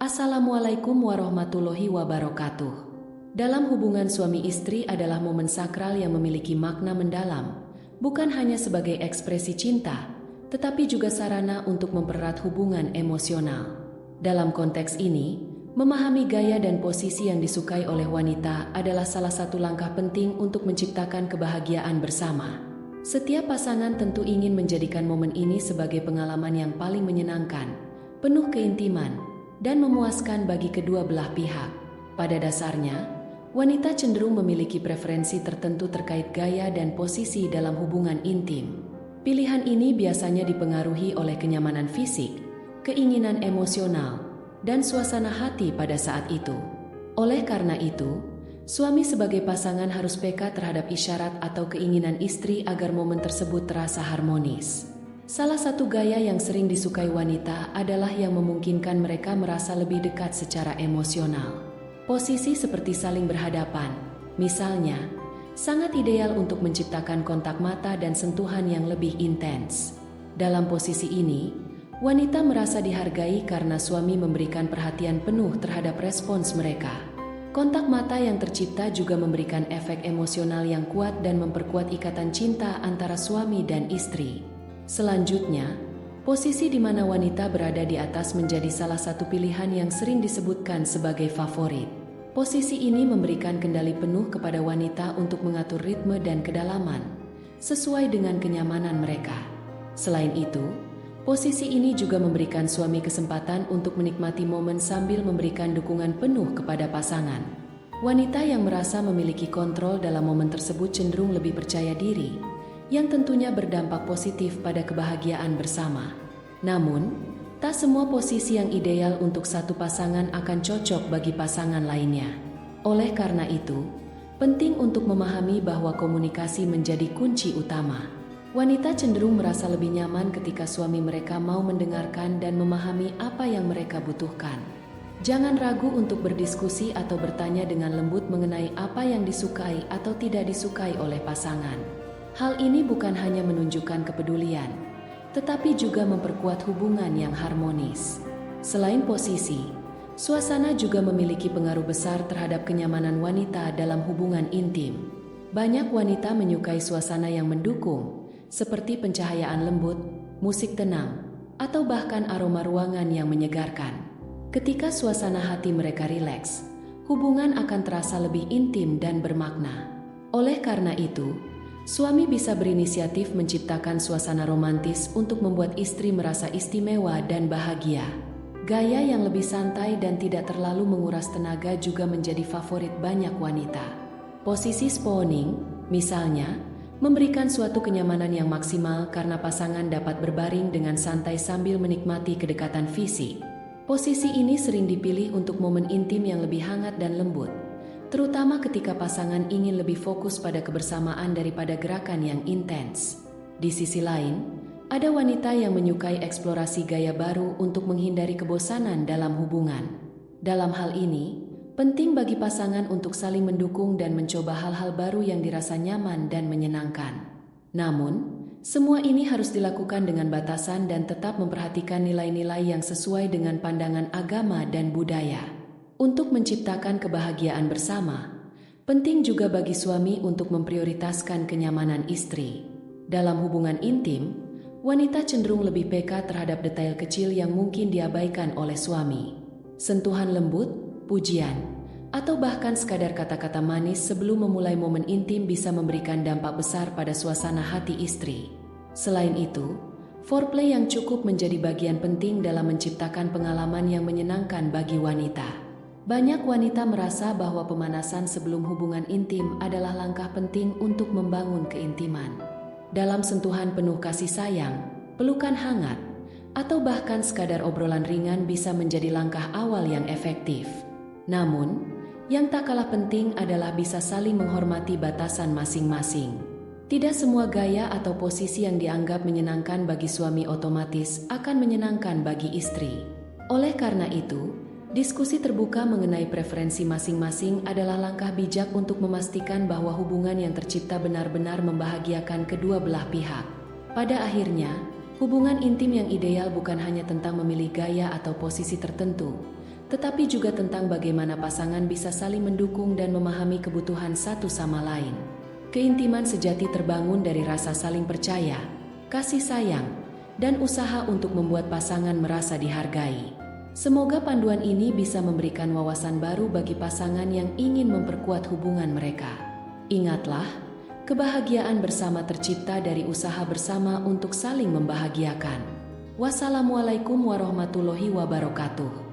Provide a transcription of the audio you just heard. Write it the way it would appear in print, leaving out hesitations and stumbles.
Assalamualaikum warahmatullahi wabarakatuh. Dalam hubungan suami istri adalah momen sakral yang memiliki makna mendalam, bukan hanya sebagai ekspresi cinta, tetapi juga sarana untuk mempererat hubungan emosional. Dalam konteks ini, memahami gaya dan posisi yang disukai oleh wanita adalah salah satu langkah penting untuk menciptakan kebahagiaan bersama. Setiap pasangan tentu ingin menjadikan momen ini sebagai pengalaman yang paling menyenangkan, penuh keintiman, dan memuaskan bagi kedua belah pihak. Pada dasarnya, wanita cenderung memiliki preferensi tertentu terkait gaya dan posisi dalam hubungan intim. Pilihan ini biasanya dipengaruhi oleh kenyamanan fisik, keinginan emosional, dan suasana hati pada saat itu. Oleh karena itu, suami sebagai pasangan harus peka terhadap isyarat atau keinginan istri agar momen tersebut terasa harmonis. Salah satu gaya yang sering disukai wanita adalah yang memungkinkan mereka merasa lebih dekat secara emosional. Posisi seperti saling berhadapan, misalnya, sangat ideal untuk menciptakan kontak mata dan sentuhan yang lebih intens. Dalam posisi ini, wanita merasa dihargai karena suami memberikan perhatian penuh terhadap respons mereka. Kontak mata yang tercipta juga memberikan efek emosional yang kuat dan memperkuat ikatan cinta antara suami dan istri. Selanjutnya, posisi di mana wanita berada di atas menjadi salah satu pilihan yang sering disebutkan sebagai favorit. Posisi ini memberikan kendali penuh kepada wanita untuk mengatur ritme dan kedalaman, sesuai dengan kenyamanan mereka. Selain itu, posisi ini juga memberikan suami kesempatan untuk menikmati momen sambil memberikan dukungan penuh kepada pasangan. Wanita yang merasa memiliki kontrol dalam momen tersebut cenderung lebih percaya diri, yang tentunya berdampak positif pada kebahagiaan bersama. Namun, tak semua posisi yang ideal untuk satu pasangan akan cocok bagi pasangan lainnya. Oleh karena itu, penting untuk memahami bahwa komunikasi menjadi kunci utama. Wanita cenderung merasa lebih nyaman ketika suami mereka mau mendengarkan dan memahami apa yang mereka butuhkan. Jangan ragu untuk berdiskusi atau bertanya dengan lembut mengenai apa yang disukai atau tidak disukai oleh pasangan. Hal ini bukan hanya menunjukkan kepedulian, tetapi juga memperkuat hubungan yang harmonis. Selain posisi, suasana juga memiliki pengaruh besar terhadap kenyamanan wanita dalam hubungan intim. Banyak wanita menyukai suasana yang mendukung, seperti pencahayaan lembut, musik tenang, atau bahkan aroma ruangan yang menyegarkan. Ketika suasana hati mereka rileks, hubungan akan terasa lebih intim dan bermakna. Oleh karena itu, suami bisa berinisiatif menciptakan suasana romantis untuk membuat istri merasa istimewa dan bahagia. Gaya yang lebih santai dan tidak terlalu menguras tenaga juga menjadi favorit banyak wanita. Posisi spawning, misalnya, memberikan suatu kenyamanan yang maksimal karena pasangan dapat berbaring dengan santai sambil menikmati kedekatan fisik. Posisi ini sering dipilih untuk momen intim yang lebih hangat dan lembut, terutama ketika pasangan ingin lebih fokus pada kebersamaan daripada gerakan yang intens. Di sisi lain, ada wanita yang menyukai eksplorasi gaya baru untuk menghindari kebosanan dalam hubungan. Dalam hal ini, penting bagi pasangan untuk saling mendukung dan mencoba hal-hal baru yang dirasa nyaman dan menyenangkan. Namun, semua ini harus dilakukan dengan batasan dan tetap memperhatikan nilai-nilai yang sesuai dengan pandangan agama dan budaya. Untuk menciptakan kebahagiaan bersama, penting juga bagi suami untuk memprioritaskan kenyamanan istri. Dalam hubungan intim, wanita cenderung lebih peka terhadap detail kecil yang mungkin diabaikan oleh suami. Sentuhan lembut, pujian, atau bahkan sekadar kata-kata manis sebelum memulai momen intim bisa memberikan dampak besar pada suasana hati istri. Selain itu, foreplay yang cukup menjadi bagian penting dalam menciptakan pengalaman yang menyenangkan bagi wanita. Banyak wanita merasa bahwa pemanasan sebelum hubungan intim adalah langkah penting untuk membangun keintiman. Dalam sentuhan penuh kasih sayang, pelukan hangat, atau bahkan sekadar obrolan ringan bisa menjadi langkah awal yang efektif. Namun, yang tak kalah penting adalah bisa saling menghormati batasan masing-masing. Tidak semua gaya atau posisi yang dianggap menyenangkan bagi suami otomatis akan menyenangkan bagi istri. Oleh karena itu, diskusi terbuka mengenai preferensi masing-masing adalah langkah bijak untuk memastikan bahwa hubungan yang tercipta benar-benar membahagiakan kedua belah pihak. Pada akhirnya, hubungan intim yang ideal bukan hanya tentang memilih gaya atau posisi tertentu, tetapi juga tentang bagaimana pasangan bisa saling mendukung dan memahami kebutuhan satu sama lain. Keintiman sejati terbangun dari rasa saling percaya, kasih sayang, dan usaha untuk membuat pasangan merasa dihargai. Semoga panduan ini bisa memberikan wawasan baru bagi pasangan yang ingin memperkuat hubungan mereka. Ingatlah, kebahagiaan bersama tercipta dari usaha bersama untuk saling membahagiakan. Wassalamualaikum warahmatullahi wabarakatuh.